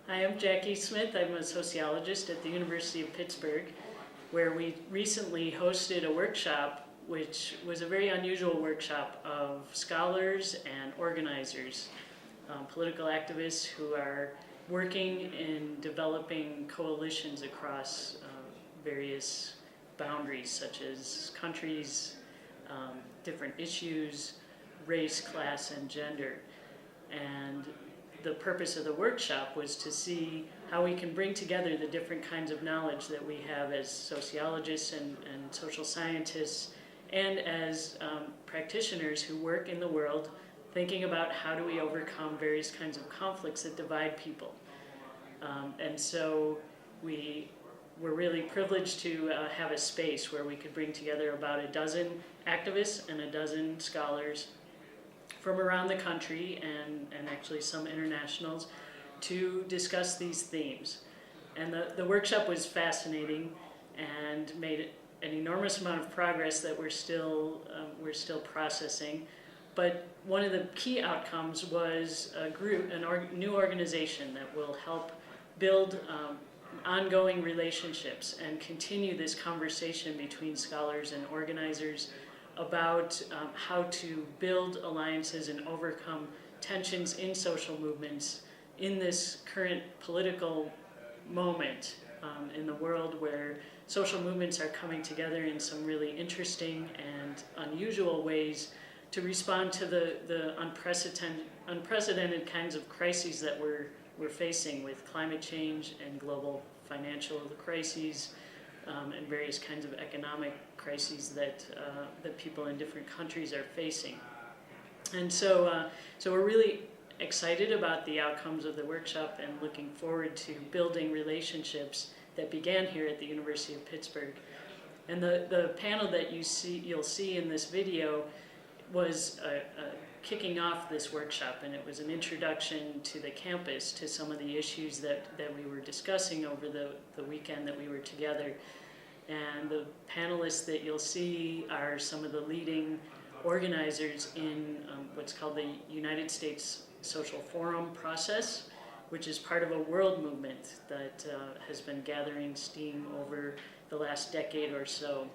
Hi, I'm Jackie Smith. I'm a sociologist at the University of Pittsburgh, where we recently hosted a workshop which was a very unusual workshop of scholars and organizers, political activists who are working in developing coalitions across various boundaries such as countries, different issues, race, class, and gender. And the purpose of the workshop was to see how we can bring together the different kinds of knowledge that we have as sociologists and social scientists and as practitioners who work in the world thinking about how do we overcome various kinds of conflicts that divide people. And so we're really privileged to have a space where we could bring together about a dozen activists and a dozen scholars from around the country and actually some internationals to discuss these themes. And the workshop was fascinating and made an enormous amount of progress that we're still processing. But one of the key outcomes was a new organization that will help build ongoing relationships and continue this conversation between scholars and organizers about how to build alliances and overcome tensions in social movements in this current political moment in the world where social movements are coming together in some really interesting and unusual ways to respond to the unprecedented kinds of crises that we're facing with climate change and global financial crises, and various kinds of economic crises that people in different countries are facing. And so we're really excited about the outcomes of the workshop and looking forward to building relationships that began here at the University of Pittsburgh. And the panel that you'll see in this video was kicking off this workshop, and it was an introduction to the campus to some of the issues that we were discussing over the weekend that we were together. And the panelists that you'll see are some of the leading organizers in what's called the United States Social Forum process, which is part of a world movement that has been gathering steam over the last decade or so.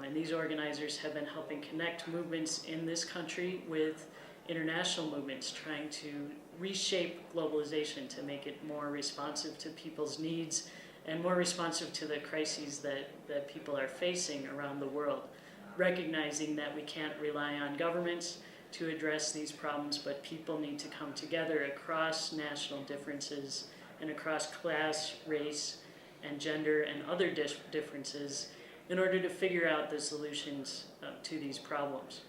And these organizers have been helping connect movements in this country with international movements, trying to reshape globalization to make it more responsive to people's needs and more responsive to the crises that people are facing around the world, recognizing that we can't rely on governments to address these problems, but people need to come together across national differences and across class, race, and gender and other differences in order to figure out the solutions to these problems.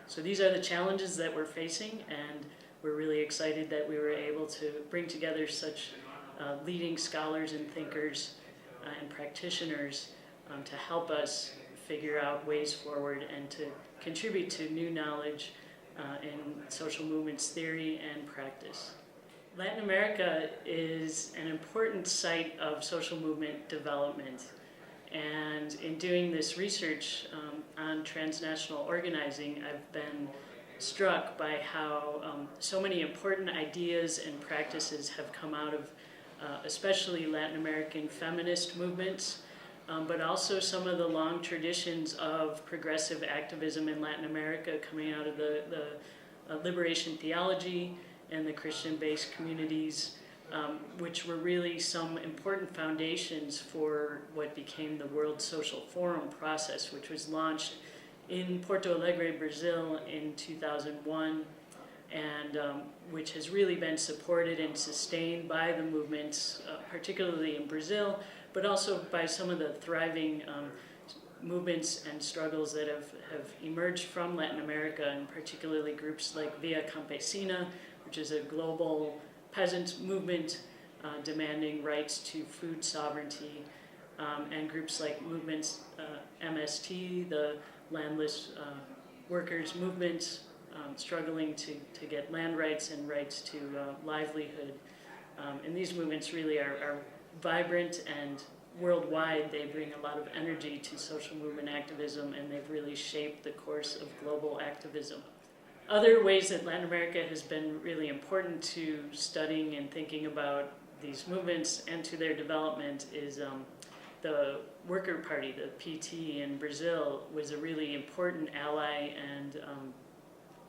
So these are the challenges that we're facing, and we're really excited that we were able to bring together such leading scholars and thinkers and practitioners to help us figure out ways forward and to contribute to new knowledge in social movements theory and practice. Latin America is an important site of social movement development. And in doing this research on transnational organizing, I've been struck by how so many important ideas and practices have come out of especially Latin American feminist movements, but also some of the long traditions of progressive activism in Latin America coming out of the liberation theology and the Christian-based communities, which were really some important foundations for what became the World Social Forum process, which was launched in Porto Alegre, Brazil in 2001, and which has really been supported and sustained by the movements, particularly in Brazil, but also by some of the thriving movements and struggles that have emerged from Latin America, and particularly groups like Via Campesina, which is a global peasant movement demanding rights to food sovereignty, and groups like movements, MST, the landless workers movement, struggling to get land rights and rights to livelihood. And these movements really are vibrant and worldwide. They bring a lot of energy to social movement activism, and they've really shaped the course of global activism. Other ways that Latin America has been really important to studying and thinking about these movements and to their development is the Worker Party, the PT in Brazil, was a really important ally and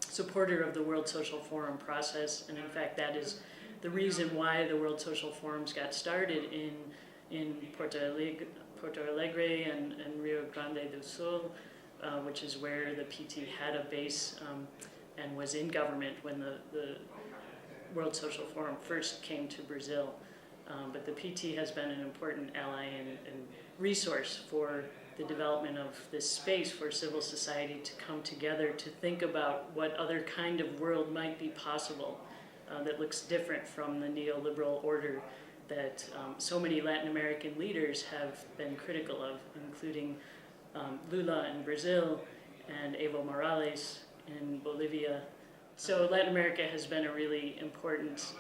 supporter of the World Social Forum process. And in fact, that is the reason why the World Social Forums got started in Porto Alegre and Rio Grande do Sul, which is where the PT had a base and was in government when the World Social Forum first came to Brazil. But the PT has been an important ally and resource for the development of this space for civil society to come together to think about what other kind of world might be possible that looks different from the neoliberal order that so many Latin American leaders have been critical of, including Lula in Brazil and Evo Morales in Bolivia. So Latin America has been a really important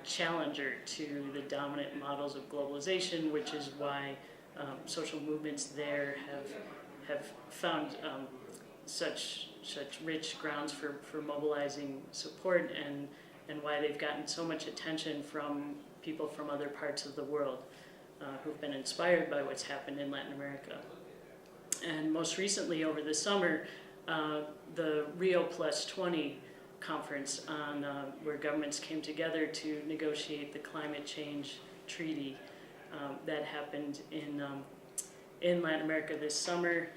challenger to the dominant models of globalization, which is why social movements there have found such rich grounds for mobilizing support and why they've gotten so much attention from people from other parts of the world who've been inspired by what's happened in Latin America. And most recently over the summer, the Rio Plus 20 conference on where governments came together to negotiate the climate change treaty that happened in Latin America this summer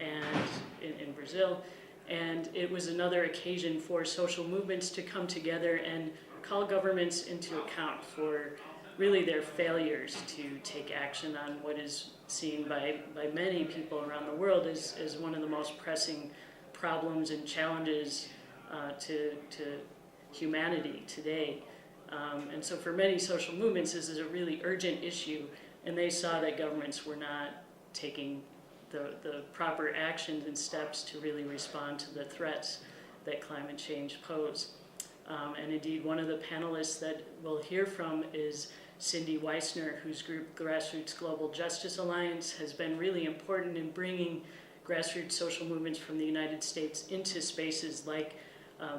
and in Brazil. And it was another occasion for social movements to come together and call governments into account for really their failures to take action on what is seen by many people around the world as one of the most pressing problems and challenges to humanity today. And so for many social movements, this is a really urgent issue, and they saw that governments were not taking the proper actions and steps to really respond to the threats that climate change pose. And indeed, one of the panelists that we'll hear from is Cindy Weissner, whose group Grassroots Global Justice Alliance has been really important in bringing grassroots social movements from the United States into spaces like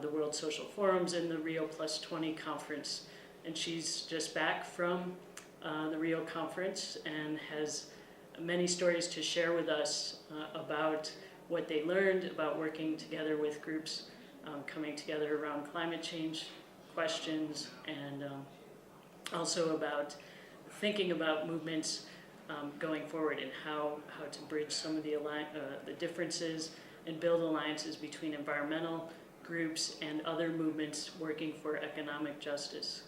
the World Social Forums and the Rio Plus 20 conference. And she's just back from the Rio conference and has many stories to share with us about what they learned about working together with groups coming together around climate change questions, and also about thinking about movements going forward and how to bridge some of the differences and build alliances between environmental groups and other movements working for economic justice.